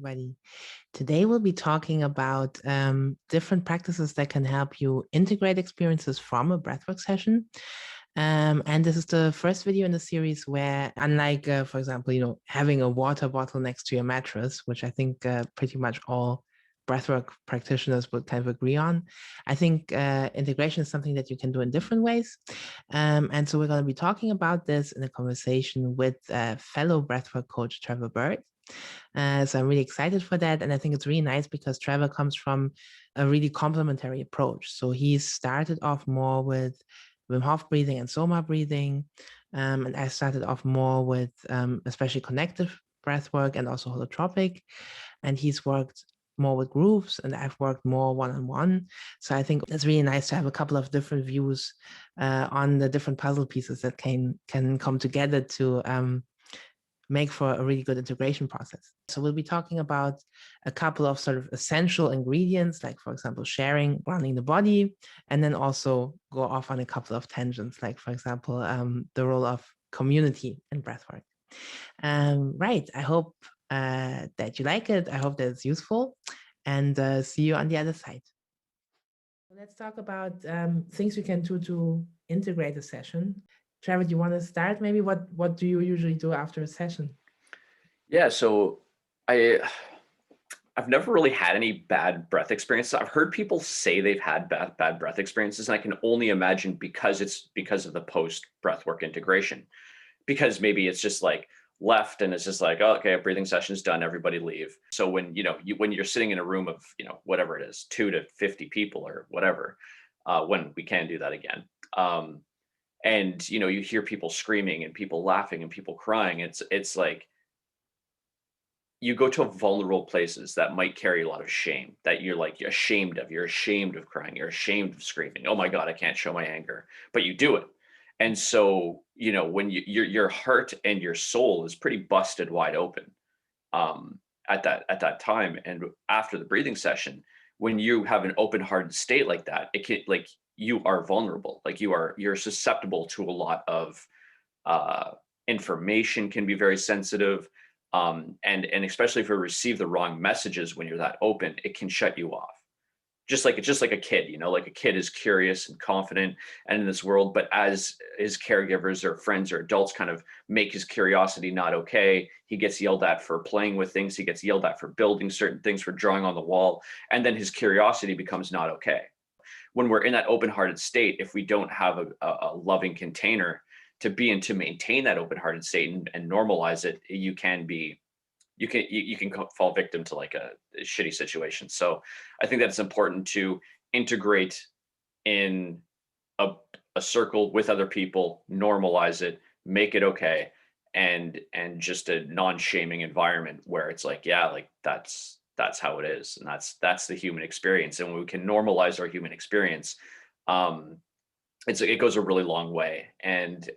everybody. Today we'll be talking about different practices that can help you integrate experiences from a breathwork session. And this is the first video in the series where, unlike, for example, having a water bottle next to your mattress, which I think pretty much all breathwork practitioners would kind of agree on, I think integration is something that you can do in different ways. And so we're going to be talking about this in a conversation with fellow breathwork coach Trevor Bird. So I'm really excited for that. And I think it's really nice because Trevor comes from a really complementary approach. So he started off more with Wim Hof breathing and Soma breathing. And I started off more with especially connective breath work and also holotropic. And he's worked more with groups and I've worked more one-on-one. So I think it's really nice to have a couple of different views on the different puzzle pieces that can come together to make for a really good integration process. So we'll be talking about a couple of sort of essential ingredients, like for example, sharing, grounding the body, and then also go off on a couple of tangents, like for example, the role of community in breathwork. Right, I hope that you like it. I hope that it's useful, and see you on the other side. Let's talk about things we can do to integrate a session. Trevor, do you want to start? Maybe what do you usually do after a session? Yeah, so I've never really had any bad breath experiences. I've heard people say they've had bad breath experiences, and I can only imagine because it's because of the post breathwork integration. Because maybe it's just like left and it's just like, oh, okay, a breathing session's done, everybody leave. So when when you're sitting in a room of whatever it is, 2 to 50 people or whatever, when we can do that again. And you hear people screaming and people laughing and people crying. It's like you go to vulnerable places that might carry a lot of shame that you're ashamed of. You're ashamed of crying. You're ashamed of screaming. Oh my God, I can't show my anger, but you do it. And so, when your heart and your soul is pretty busted wide open at that time. And after the breathing session, when you have an open-hearted state like that, it can you are vulnerable. Like you're susceptible to a lot of information, can be very sensitive. And especially if you receive the wrong messages when you're that open, it can shut you off. Just like a kid, like a kid is curious and confident and in this world, but as his caregivers or friends or adults kind of make his curiosity not okay, he gets yelled at for playing with things, he gets yelled at for building certain things, for drawing on the wall, and then his curiosity becomes not okay. When we're in that open-hearted state, if we don't have a loving container to be and to maintain that open-hearted state and normalize it, you can fall victim to like a shitty situation. So I think that it's important to integrate in a circle with other people, normalize it, make it okay, and just a non-shaming environment where it's like, yeah, like that's how it is, and that's the human experience. And when we can normalize our human experience, it goes a really long way and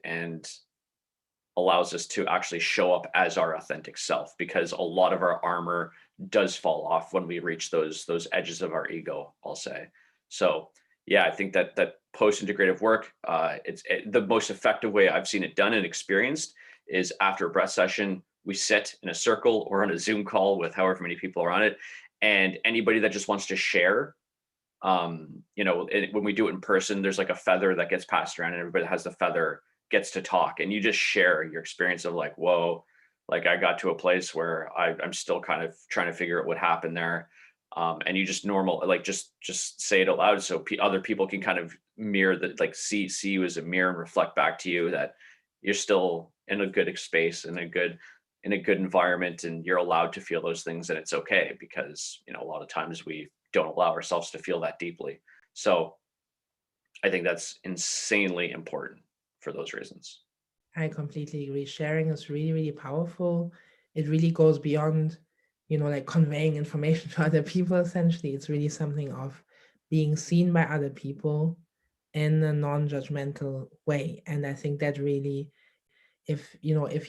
allows us to actually show up as our authentic self, because a lot of our armor does fall off when we reach those edges of our ego, I'll say. So yeah, I think that post-integrative work, the most effective way I've seen it done and experienced is after a breath session, we sit in a circle or on a Zoom call with however many people are on it, and anybody that just wants to share, when we do it in person, there's like a feather that gets passed around and everybody that has the feather gets to talk, and you just share your experience of like, whoa, like I got to a place where I'm still kind of trying to figure out what happened there. And you just just say it aloud so other people can kind of mirror that, like see you as a mirror and reflect back to you that you're still in a good space, in a good environment, and you're allowed to feel those things, and it's okay, because a lot of times we don't allow ourselves to feel that deeply. So I think that's insanely important for those reasons. I completely agree. Sharing is really, really powerful. It really goes beyond, like conveying information to other people, essentially. It's really something of being seen by other people in a non-judgmental way. And I think that really, if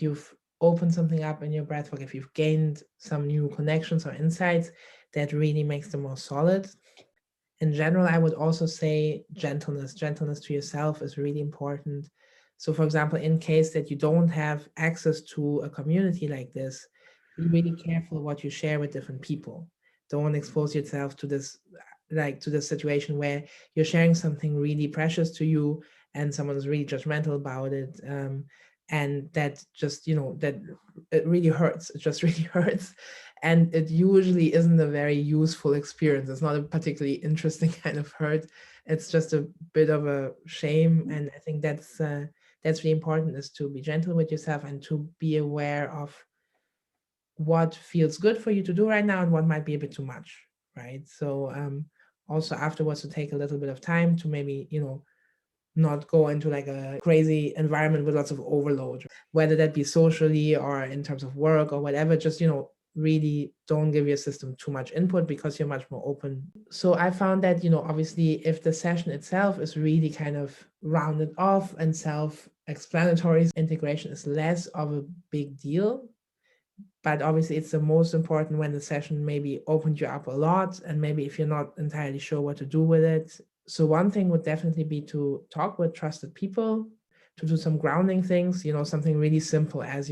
you've opened something up in your breathwork, if you've gained some new connections or insights, that really makes them more solid. In general, I would also say gentleness to yourself is really important. So for example, in case that you don't have access to a community like this, be really careful what you share with different people. Don't expose yourself to this, like to the situation where you're sharing something really precious to you and someone's really judgmental about it. And that just, that it really hurts. It just really hurts. And it usually isn't a very useful experience. It's not a particularly interesting kind of hurt. It's just a bit of a shame. And I think that's really important, is to be gentle with yourself and to be aware of what feels good for you to do right now and what might be a bit too much, right? So also afterwards to take a little bit of time to maybe, not go into like a crazy environment with lots of overload, whether that be socially or in terms of work or whatever. Just, really don't give your system too much input because you're much more open. So I found that, obviously if the session itself is really kind of rounded off and self-explanatory, integration is less of a big deal. But obviously it's the most important when the session maybe opened you up a lot, and maybe if you're not entirely sure what to do with it. So one thing would definitely be to talk with trusted people, to do some grounding things, something really simple as,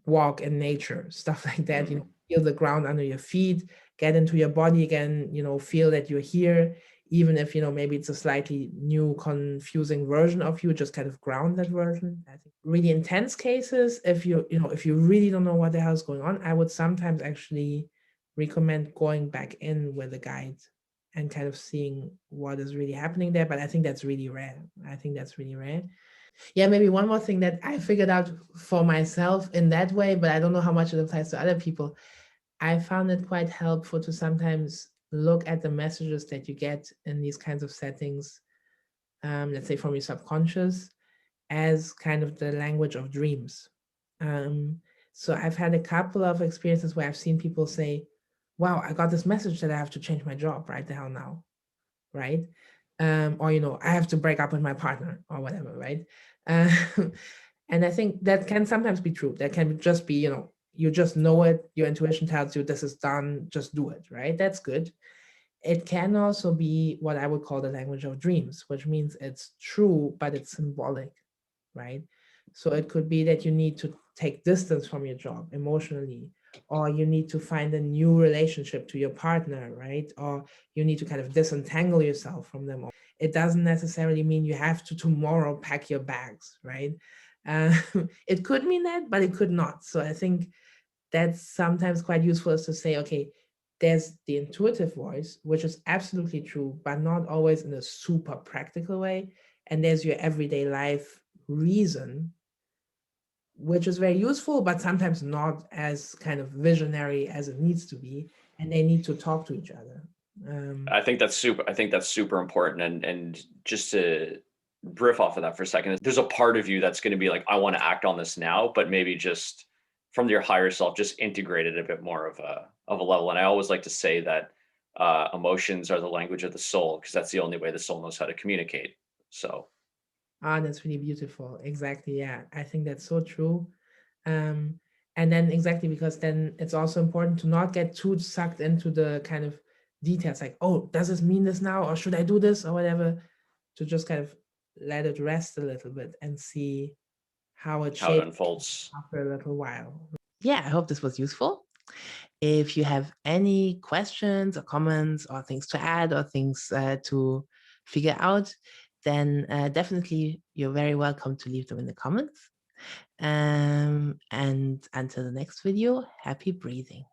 walk in nature, stuff like that, feel the ground under your feet, get into your body again, feel that you're here, even if, maybe it's a slightly new, confusing version of you, just kind of ground that version. I think really intense cases, if if you really don't know what the hell is going on, I would sometimes actually recommend going back in with a guide and kind of seeing what is really happening there. But I think that's really rare. Yeah, maybe one more thing that I figured out for myself in that way, but I don't know how much it applies to other people. I found it quite helpful to sometimes look at the messages that you get in these kinds of settings, let's say from your subconscious, as kind of the language of dreams. Um, so I've had a couple of experiences where I've seen people say, wow, I got this message that I have to change my job right the hell now, right? Or I have to break up with my partner or whatever, right? Uh, and I think that can sometimes be true. That can just be, you just know it. Your intuition tells you this is done. Just do it, right? That's good. It can also be what I would call the language of dreams, which means it's true, but it's symbolic, right? So it could be that you need to take distance from your job emotionally, or you need to find a new relationship to your partner, right? Or you need to kind of disentangle yourself from them. It doesn't necessarily mean you have to tomorrow pack your bags, right? Uh, it could mean that, but it could not. So I think that's sometimes quite useful, is to say, okay, there's the intuitive voice, which is absolutely true, but not always in a super practical way. And there's your everyday life reason, which is very useful, but sometimes not as kind of visionary as it needs to be. And they need to talk to each other. I think that's super important. And just to riff off of that for a second, there's a part of you that's going to be like, I want to act on this now, but maybe just from your higher self, just integrate it a bit more of a level. And I always like to say that emotions are the language of the soul, because that's the only way the soul knows how to communicate. So That's really beautiful. Exactly. Yeah. I think that's so true. Um, and then exactly, because then it's also important to not get too sucked into the kind of details, like, oh, does this mean this now, or should I do this or whatever, to just kind of let it rest a little bit and see how it how it shapes unfolds. after a little while. Yeah, I hope this was useful. If you have any questions or comments or things to add or things to figure out, then definitely you're very welcome to leave them in the comments. And until the next video, happy breathing.